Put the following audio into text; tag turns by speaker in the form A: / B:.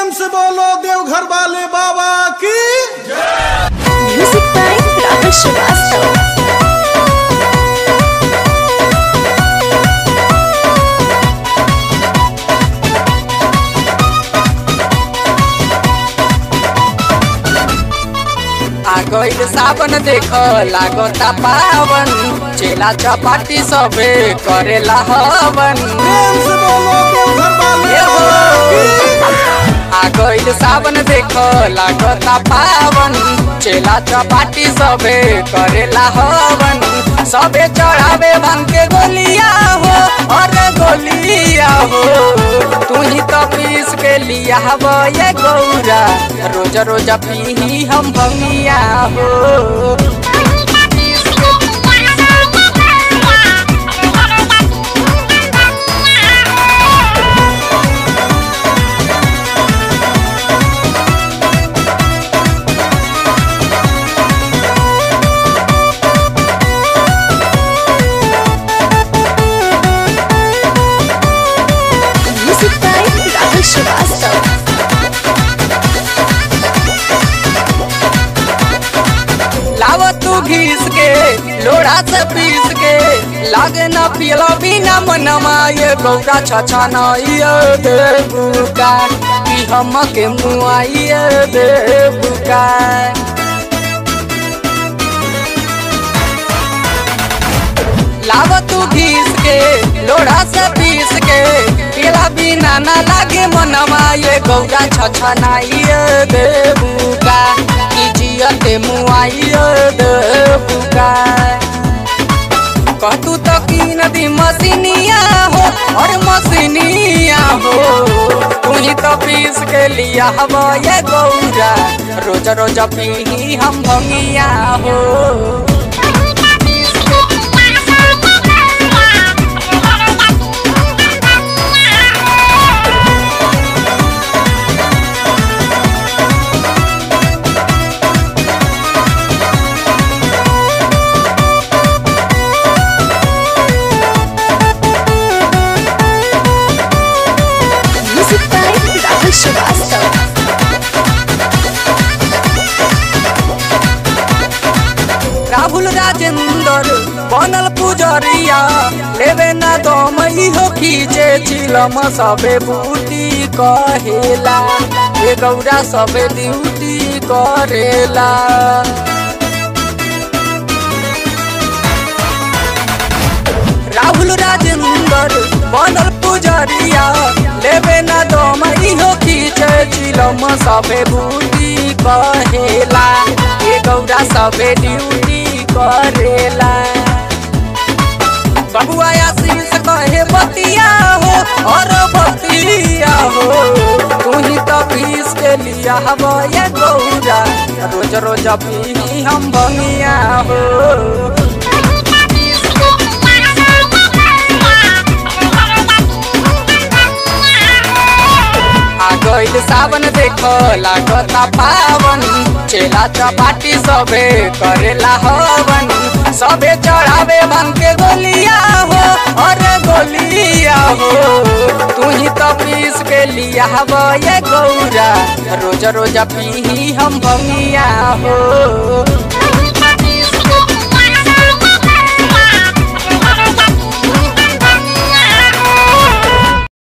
A: प्रेम से बोलो देवघर वाले बाबा की
B: म्यूजिक बाय राहुल श्रीवास्तव।
C: गईल सावन देख लागता पावन, चेला चपाटी सबे करेला हवन।
A: प्रेम से बोलो देवघर वाले बाबा की।
C: गईल सावन देख लागता पावन, चेला चपाटी सबे करेला हवन। सबे चढ़ावे भांग के गोलिया हो और गोलिया हो, तू ही तो पीस के लिया ये गौरा, रोज रोज पी हम भंगिया हो। लाव तू घीस के लोड़ा से पीस के, लागे न पियला बिना मनवा ये गौरा छछा नइए देवका, कि हम के मुआइए देवका। लाव तू घीस के लोड़ा से पीस के, पियला बिना ना लागे मनवा ये गौरा छछा नइए देवका, कि जियते मुआइए देवका। कहतू तो कीन दी मसीनिया हो और मसीनिया हो, तू ही तो पीस के लिया हवा ये गौरा, रोज रोज पी हम भंगिया हो। राहुल राजेंद्र बनल पुजरिया, लेवे ना दम हो खींचे चिलम सबे बूटी कहेला, ये गौरा सबे ड्यूटी करेला। राहुल राजेंद्र बनल पुजरिया, लेवे ना दम हो खींचे चिलम सबे बूटी कहेला, ये गौरा सबे ड्यूटी करेला। बबुआ आशीष कहे बतिया हो और बतिया हो, तू ही तो पीस के लिया हवा ये गौरा, रोज रोज पी हम भंगिया हो। गईल सावन देख लागता पावन, चेला चपाटी सबे करेला हवन। सबे चढ़ावे भांग के गोलिया हो और गोलिया हो, तू ही तो पीस के लिया हवा ये गौरा, रोज रोज पी हम भंगिया हो।